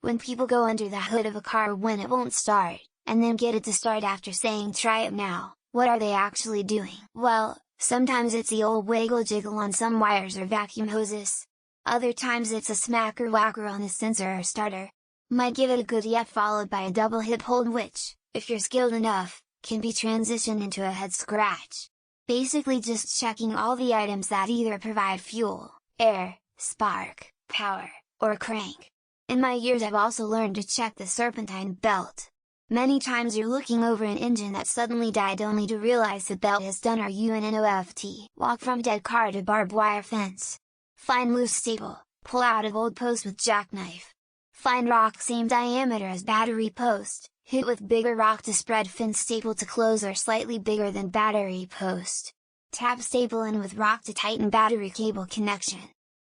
When people go under the hood of a car when it won't start, and then get it to start after saying try it now, what are they actually doing? Well, sometimes it's the old wiggle jiggle on some wires or vacuum hoses. Other times it's a smack or whacker on the sensor or starter. Might give it a good yep followed by a double hip hold which, if you're skilled enough, can be transitioned into a head scratch. Basically just checking all the items that either provide fuel, air, spark, power, or crank. In my years I've also learned to check the serpentine belt. Many times you're looking over an engine that suddenly died only to realize the belt has done RUNNOFT. Walk from dead car to barbed wire fence. Find loose staple, pull out of old post with jackknife. Find rock same diameter as battery post, hit with bigger rock to spread fence staple to close or slightly bigger than battery post. Tap staple in with rock to tighten battery cable connection.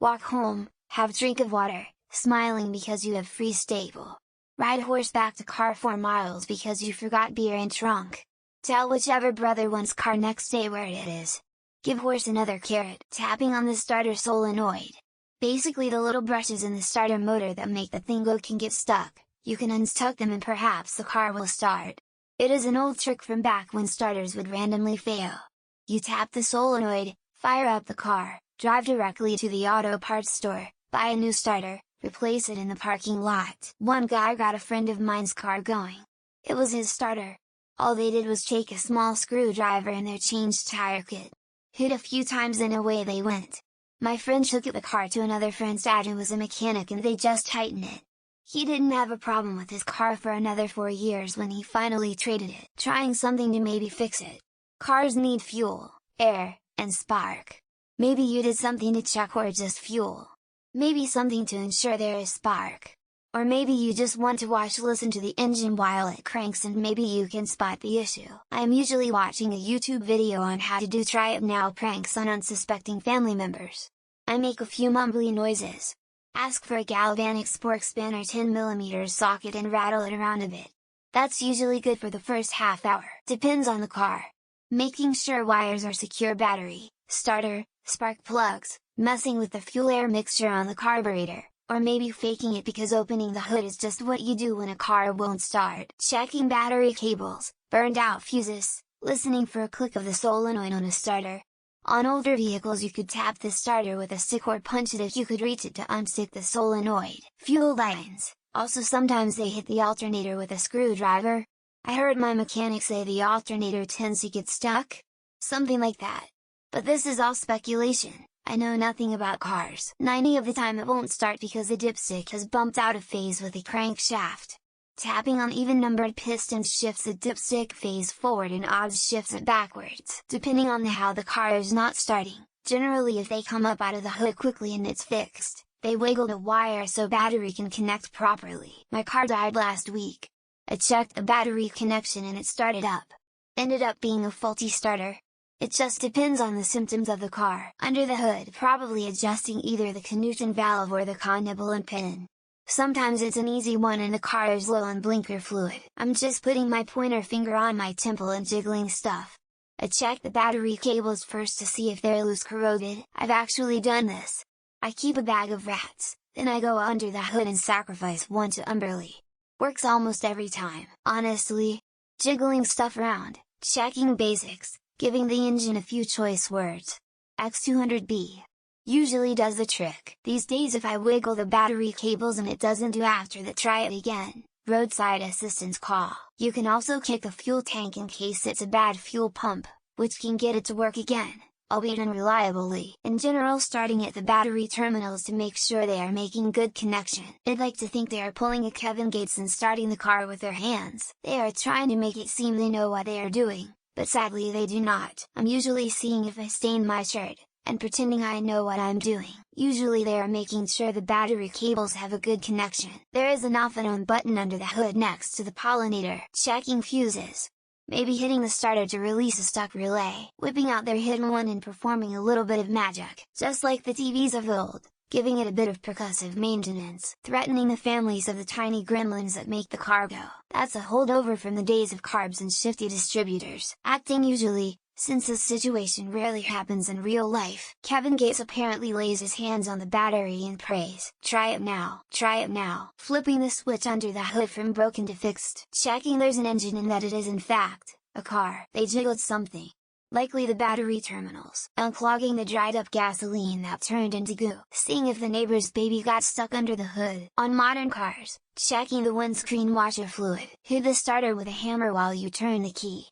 Walk home, have drink of water, smiling because you have free staple. Ride horseback to car 4 miles because you forgot beer in trunk. Tell whichever brother wants car next day where it is. Give horse another carrot. Tapping on the starter solenoid. Basically the little brushes in the starter motor that make the thing go can get stuck, you can unstuck them and perhaps the car will start. It is an old trick from back when starters would randomly fail. You tap the solenoid, fire up the car, drive directly to the auto parts store, buy a new starter, replace it in the parking lot. One guy got a friend of mine's car going. It was his starter. All they did was take a small screwdriver in their changed tire kit. Hit a few times and away they went. My friend took the car to another friend's dad who was a mechanic and they just tightened it. He didn't have a problem with his car for another 4 years when he finally traded it, trying something to maybe fix it. Cars need fuel, air, and spark. Maybe you did something to check or just fuel. Maybe something to ensure there is spark. Or maybe you just want to listen to the engine while it cranks and maybe you can spot the issue. I am usually watching a YouTube video on how to do try it now pranks on unsuspecting family members. I make a few mumbly noises. Ask for a galvanic spork span or 10mm socket and rattle it around a bit. That's usually good for the first half hour. Depends on the car. Making sure wires are secure, battery, starter, spark plugs, messing with the fuel-air mixture on the carburetor, or maybe faking it because opening the hood is just what you do when a car won't start. Checking battery cables, burned out fuses, listening for a click of the solenoid on a starter. On older vehicles you could tap the starter with a stick or punch it if you could reach it to unstick the solenoid. Fuel lines, also sometimes they hit the alternator with a screwdriver. I heard my mechanic say the alternator tends to get stuck? Something like that. But this is all speculation. I know nothing about cars. 90% of the time it won't start because the dipstick has bumped out of phase with the crankshaft. Tapping on even-numbered pistons shifts the dipstick phase forward and odds shifts it backwards. Depending on how the car is not starting, generally if they come up out of the hood quickly and it's fixed, they wiggle the wire so battery can connect properly. My car died last week. I checked the battery connection and it started up. Ended up being a faulty starter. It just depends on the symptoms of the car. Under the hood, probably adjusting either the Knudsen valve or the nibble and pin. Sometimes it's an easy one and the car is low on blinker fluid. I'm just putting my pointer finger on my temple and jiggling stuff. I check the battery cables first to see if they're loose, corroded. I've actually done this. I keep a bag of rats, then I go under the hood and sacrifice one to Umberly. Works almost every time. Honestly, jiggling stuff around, checking basics, giving the engine a few choice words. X200B usually does the trick. These days if I wiggle the battery cables and it doesn't do after that, try it again. Roadside assistance call. You can also kick the fuel tank in case it's a bad fuel pump, which can get it to work again, albeit unreliably. In general, starting at the battery terminals to make sure they are making good connection. I'd like to think they are pulling a Kevin Gates and starting the car with their hands. They are trying to make it seem they know what they are doing, but sadly they do not. I'm usually seeing if I stain my shirt, and pretending I know what I'm doing. Usually they are making sure the battery cables have a good connection. There is an off and on button under the hood next to the pollinator. Checking fuses. Maybe hitting the starter to release a stuck relay. Whipping out their hidden one and performing a little bit of magic. Just like the TVs of old, giving it a bit of percussive maintenance. Threatening the families of the tiny gremlins that make the car go. That's a holdover from the days of carbs and shifty distributors. Acting usually, Since this situation rarely happens in real life, Kevin Gates apparently lays his hands on the battery and prays, "Try it now, try it now," flipping the switch under the hood from broken to fixed, checking there's an engine and that it is in fact a car. They jiggled something, likely the battery terminals, unclogging the dried up gasoline that turned into goo, seeing if the neighbor's baby got stuck under the hood. On modern cars, checking the windscreen washer fluid, hit the starter with a hammer while you turn the key,